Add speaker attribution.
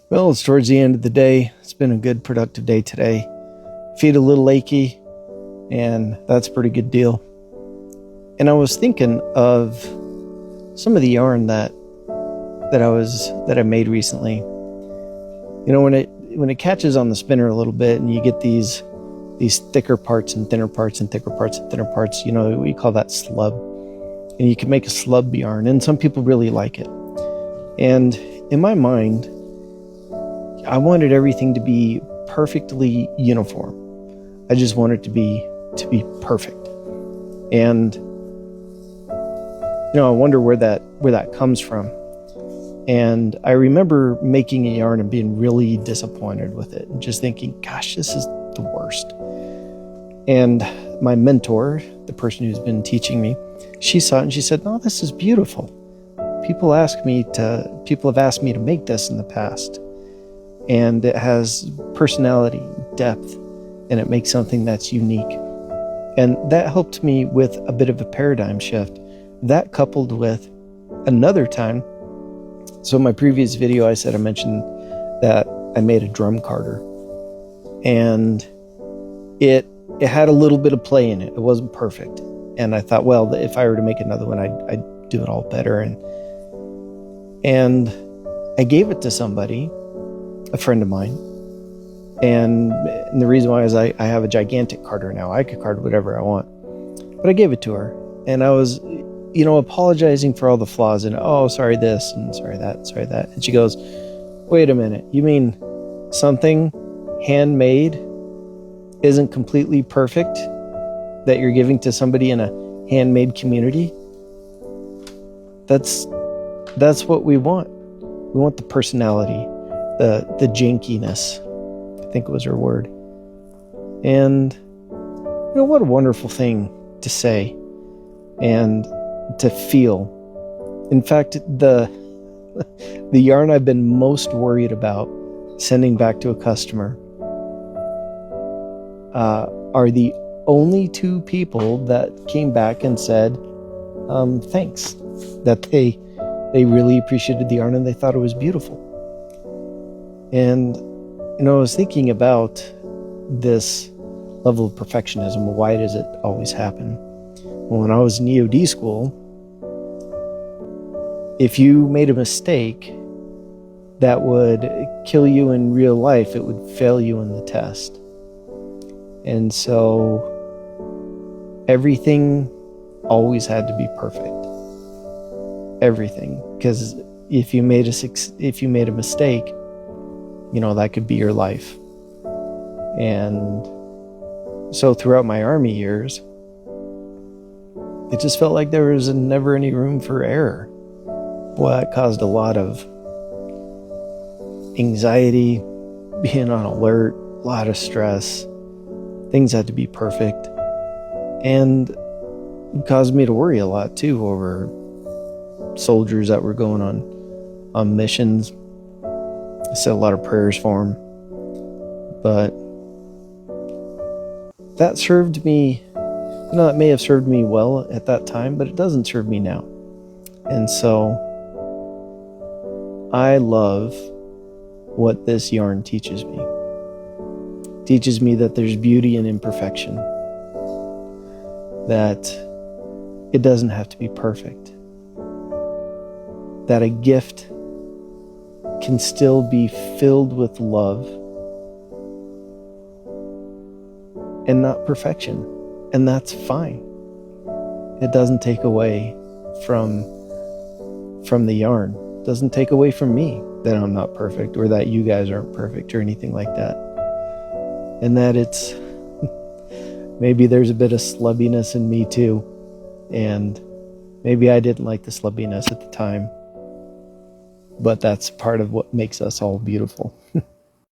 Speaker 1: Well, it's towards the end of the day. It's been a good, productive day today. Feet a little achy, and that's a pretty good deal. And I was thinking of some of the yarn that I made recently. You know, when it catches on the spinner a little bit, and you get these thicker parts and thinner parts and thicker parts and thinner parts, you know, we call that slub. And you can make a slub yarn, and some people really like it. And in my mind, I wanted everything to be perfectly uniform. I just wanted to be perfect. And you know, I wonder where that comes from. And I remember making a yarn and being really disappointed with it and just thinking, gosh, this is the worst. And my mentor, the person who's been teaching me, she saw it and she said, no, this is beautiful. People have asked me to make this in the past. And it has personality, depth, and it makes something that's unique. And that helped me with a bit of a paradigm shift. That coupled with another time. So in my previous video, I mentioned that I made a drum carder. And it had a little bit of play in it. It wasn't perfect. And I thought, well, if I were to make another one, I'd do it all better. And I gave it to somebody, a friend of mine. And the reason why is I have a gigantic carder now. I could card whatever I want. But I gave it to her. And I was, you know, apologizing for all the flaws and, oh, sorry this and sorry that. And she goes, wait a minute. You mean something handmade isn't completely perfect that you're giving to somebody in a handmade community? That's what we want. We want the personality, the jankiness. I think it was her word. And you know, what a wonderful thing to say and to feel. In fact, the yarn I've been most worried about sending back to a customer are the only two people that came back and said thanks, that they really appreciated the yarn and they thought it was beautiful. And you know, I was thinking about this level of perfectionism. Why does it always happen? Well, when I was in EOD school, if you made a mistake that would kill you in real life, it would fail you in the test. And so everything always had to be perfect. Everything. Because if you made a mistake, you know, that could be your life. And so throughout my Army years, it just felt like there was never any room for error. Well, that caused a lot of anxiety, being on alert, a lot of stress. Things had to be perfect. And it caused me to worry a lot too over soldiers that were going on missions. I said a lot of prayers for them. But that served me, you know, that may have served me well at that time, but it doesn't serve me now. And so I love what this yarn teaches me. It teaches me that there's beauty in imperfection. That it doesn't have to be perfect. That a gift can still be filled with love and not perfection. And that's fine. It doesn't take away from the yarn. It doesn't take away from me that I'm not perfect or that you guys aren't perfect or anything like that. And that it's maybe there's a bit of slubbiness in me too. And maybe I didn't like the slubbiness at the time. But that's part of what makes us all beautiful.